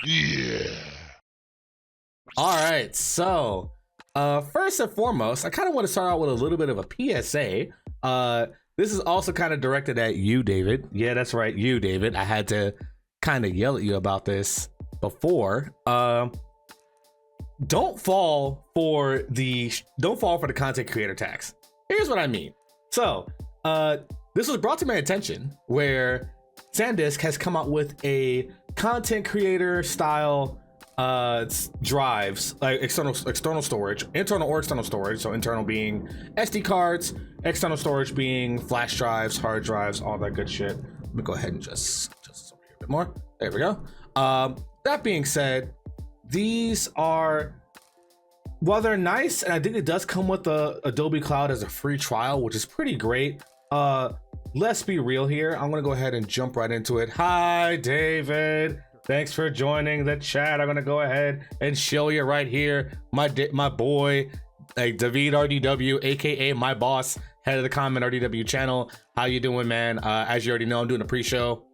Yeah. All right, so first and foremost, I kind of want to start out with a little bit of a PSA. This is also kind of directed at you, David. Yeah, that's right, you, David. I had to kind of yell at you about this before. Don't fall for the content creator tax. Here's what I mean. So, this was brought to my attention where SanDisk has come out with a content creator style drives, like external storage, internal or external storage. So internal being SD cards, external storage being flash drives, hard drives, all that good shit. Let me go ahead and just over here a bit more. There we go. That being said, these are, while they're nice, and I think it does come with the Adobe Cloud as a free trial, which is pretty great. Let's be real here. I'm gonna go ahead and jump right into it. Hi, David. Thanks for joining the chat. I'm gonna go ahead and show you right here, my boy, like David RDW, aka my boss, head of the comment RDW channel. How you doing, man? As you already know, I'm doing a pre-show.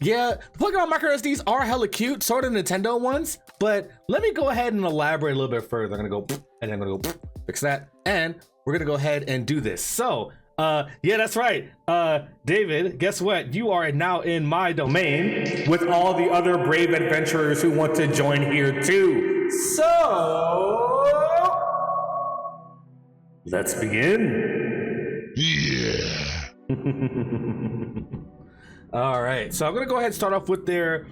Yeah, the Pokemon micro SDs are hella cute, sort of Nintendo ones, but let me go ahead and elaborate a little bit further. I'm gonna go, and then I'm gonna go fix that, and we're gonna go ahead and do this. So, yeah, that's right. David, guess what? You are now in my domain with all the other brave adventurers who want to join here too. So, let's begin. Yeah. All right, so I'm gonna go ahead and start off with their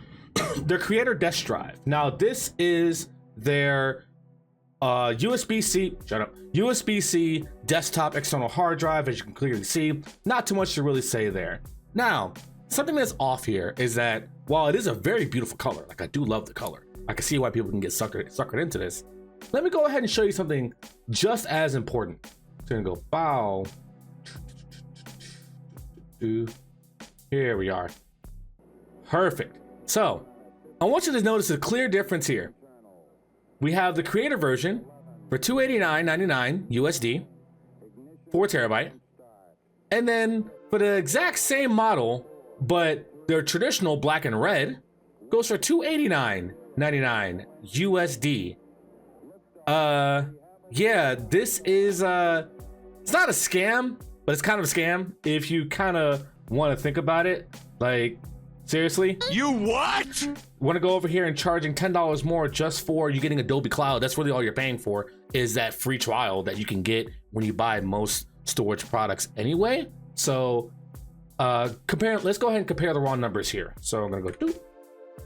creator drive. Now, this is their USB-C desktop external hard drive, as you can clearly see. Not too much to really say there. Now, something that's off here is that while it is a very beautiful color, like I do love the color, I can see why people can get suckered into this. Let me go ahead and show you something just as important. So I'm gonna go bow. Here we are. Perfect. So I want you to notice a clear difference here. We have the creator version for $289.99 USD, 4 terabyte. And then for the exact same model, but their traditional black and red, goes for $289.99 USD. Yeah, this is it's not a scam, but it's kind of a scam if you kind of want to think about it. Like, seriously? You what? Want to go over here and charging $10 more just for you getting Adobe Cloud? That's really all you're paying for, is that free trial that you can get when you buy most storage products anyway. So let's go ahead and compare the raw numbers here. So I'm gonna go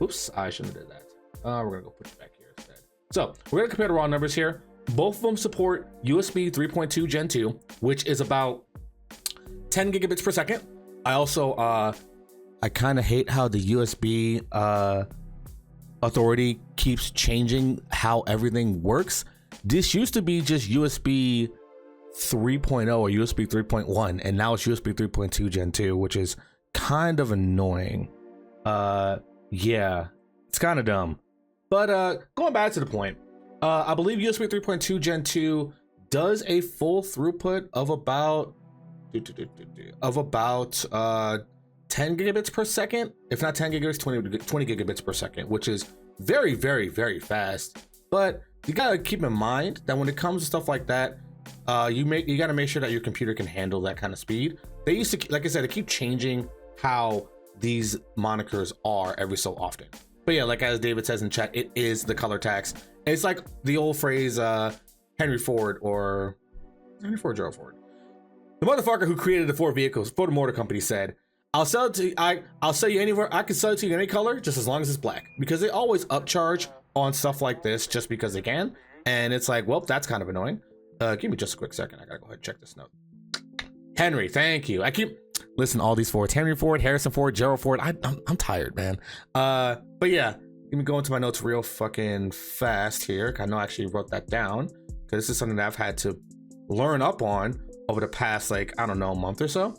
oops, I shouldn't have did that. We're gonna go put it back here instead. So we're gonna compare the raw numbers here. Both of them support USB 3.2 Gen 2, which is about 10 gigabits per second. I also I kind of hate how the USB authority keeps changing how everything works. This used to be just USB 3.0 or USB 3.1, and now it's USB 3.2 Gen 2, which is kind of annoying. Yeah, it's kind of dumb. But going back to the point, I believe USB 3.2 Gen 2 does a full throughput of about 10 gigabits per second, if not 10 gigabits, 20 gigabits per second, which is very, very, very fast. But you gotta keep in mind that when it comes to stuff like that, you gotta make sure that your computer can handle that kind of speed. They used to, like I said, they keep changing how these monikers are every so often. But yeah, like as David says in chat, it is the color tax. It's like the old phrase, Henry Ford, Gerald Ford, the motherfucker who created the Ford vehicles, Ford Motor Company, said, I'll sell it to I'll sell you anywhere. I can sell it to you in any color, just as long as it's black, because they always upcharge on stuff like this just because they can. And it's like, well, that's kind of annoying. Give me just a quick second. I gotta go ahead and check this note. Henry, thank you. I keep listen all these Fords: Henry Ford, Harrison Ford, Gerald Ford. I'm tired, man. But yeah, let me go into my notes real fucking fast here. I know I actually wrote that down because this is something that I've had to learn up on over the past, like, I don't know, a month or so.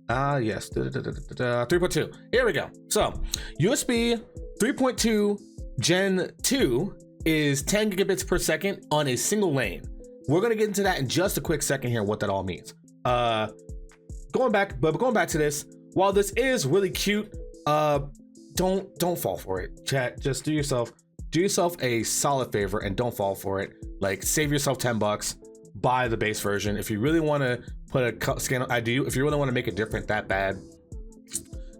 Yes, 3.2. Here we go. So USB 3.2 Gen 2 is 10 gigabits per second on a single lane. We're gonna get into that in just a quick second here, what that all means. Going back to this, while this is really cute, don't fall for it, chat. Just do yourself a solid favor and don't fall for it. Like, save yourself $10, buy the base version. If you really want to put a scan, if you really want to make it different that bad,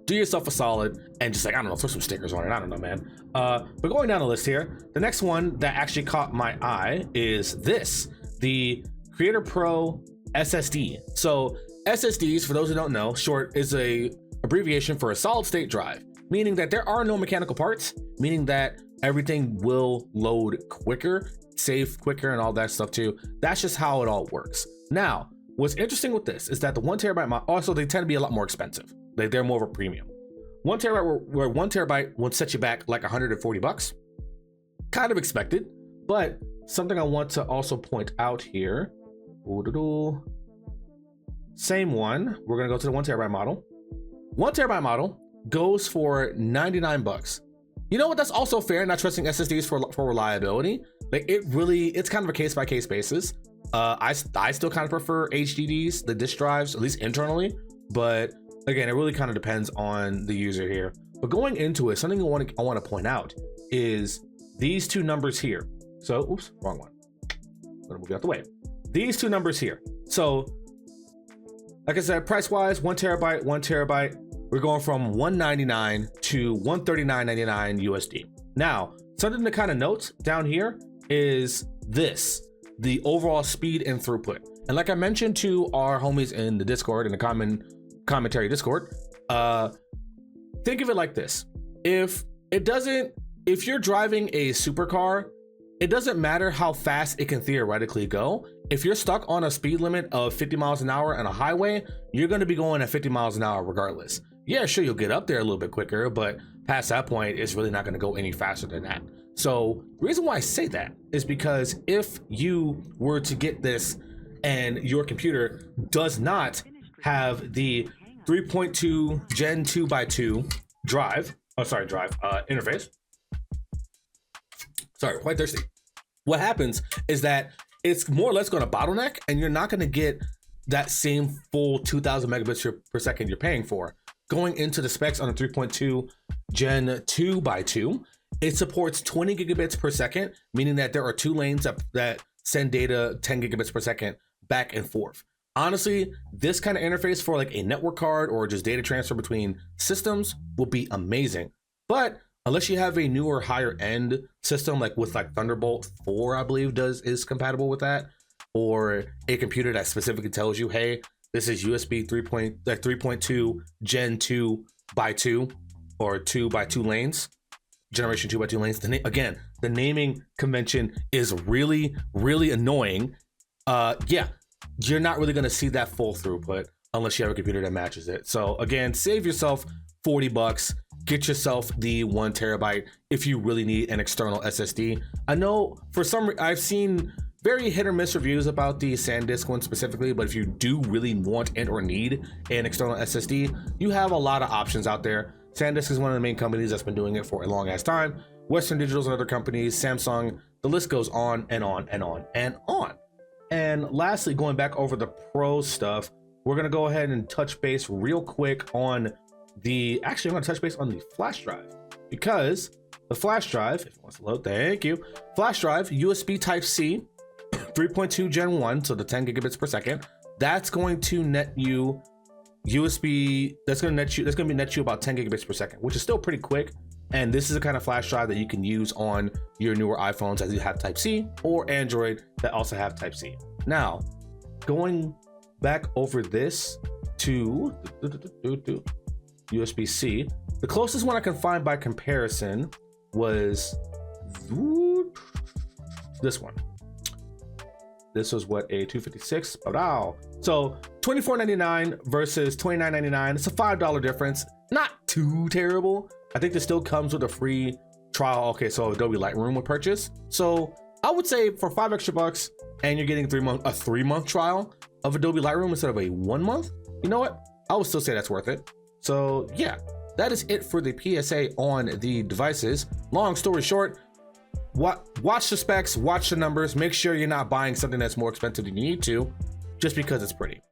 do yourself a solid and just, like, I don't know, throw some stickers on it. I don't know, man. But going down the list here, the next one that actually caught my eye is this, the Creator Pro SSD. So SSDs, for those who don't know, short is a abbreviation for a solid state drive, meaning that there are no mechanical parts, meaning that everything will load quicker, save quicker, and all that stuff too. That's just how it all works. Now, what's interesting with this is that the 1 terabyte also, they tend to be a lot more expensive. They're more of a premium. 1 terabyte, where 1 terabyte would set you back like $140. Kind of expected, but something I want to also point out here. Same one. We're gonna go to the 1 terabyte model. 1 terabyte model goes for $99. You know what? That's also fair. Not trusting SSDs for reliability. Like, it's kind of a case by case basis. I still kind of prefer HDDs, the disk drives, at least internally. But again, it really kind of depends on the user here. But going into it, something I want to point out is these two numbers here. So, oops, wrong one. I'm gonna move you out the way. These two numbers here. So, like I said, price wise, 1 terabyte. We're going from $199 to $139.99 USD. Now, something to kind of note down here is this, the overall speed and throughput. And like I mentioned to our homies in the Discord, in the commentary Discord, think of it like this. If you're driving a supercar, it doesn't matter how fast it can theoretically go. If you're stuck on a speed limit of 50 miles an hour on a highway, you're going to be going at 50 miles an hour regardless. Yeah, sure, you'll get up there a little bit quicker, but past that point, it's really not going to go any faster than that. So the reason why I say that is because if you were to get this and your computer does not have the 3.2 Gen 2x2 interface. Sorry, quite thirsty. What happens is that it's more or less going to bottleneck, and you're not going to get that same full 2000 megabits per second you're paying for. Going into the specs on a 3.2 Gen 2x2, it supports 20 gigabits per second, meaning that there are 2 lanes that send data 10 gigabits per second back and forth. Honestly, this kind of interface for like a network card or just data transfer between systems will be amazing. But unless you have a newer, higher end system, like with like Thunderbolt 4, I believe is compatible with that, or a computer that specifically tells you, hey, this is USB 3.2 Gen 2x2 or 2x2 lanes, generation 2x2 lanes. Again, the naming convention is really, really annoying. Yeah, you're not really going to see that full throughput unless you have a computer that matches it. So again, save yourself $40. Get yourself the 1 terabyte if you really need an external SSD. I know I've seen very hit or miss reviews about the SanDisk one specifically, but if you do really want and or need an external SSD, you have a lot of options out there. SanDisk is one of the main companies that's been doing it for a long ass time. Western Digital's and other companies, Samsung, the list goes on and on and on and on. And lastly, going back over the Pro stuff, we're gonna go ahead and touch base real quick on I'm gonna touch base on the flash drive, because the flash drive, if it wants to load, thank you. Flash drive, USB Type-C, 3.2 Gen 1, so the 10 gigabits per second. That's going to net you that's gonna net you about 10 gigabits per second, which is still pretty quick. And this is the kind of flash drive that you can use on your newer iPhones as you have Type-C, or Android that also have Type-C. Now, going back over this to USB-C, the closest one I can find by comparison was this one. This was what, a 256. Wow. So $24.99 versus $29.99. It's a $5 difference. Not too terrible. I think this still comes with a free trial. Okay, so Adobe Lightroom would purchase. So I would say for $5 extra and you're getting a 3-month trial of Adobe Lightroom instead of a 1 month, you know what? I would still say that's worth it. So yeah, that is it for the PSA on the devices. Long story short, watch the specs, watch the numbers, make sure you're not buying something that's more expensive than you need to just because it's pretty.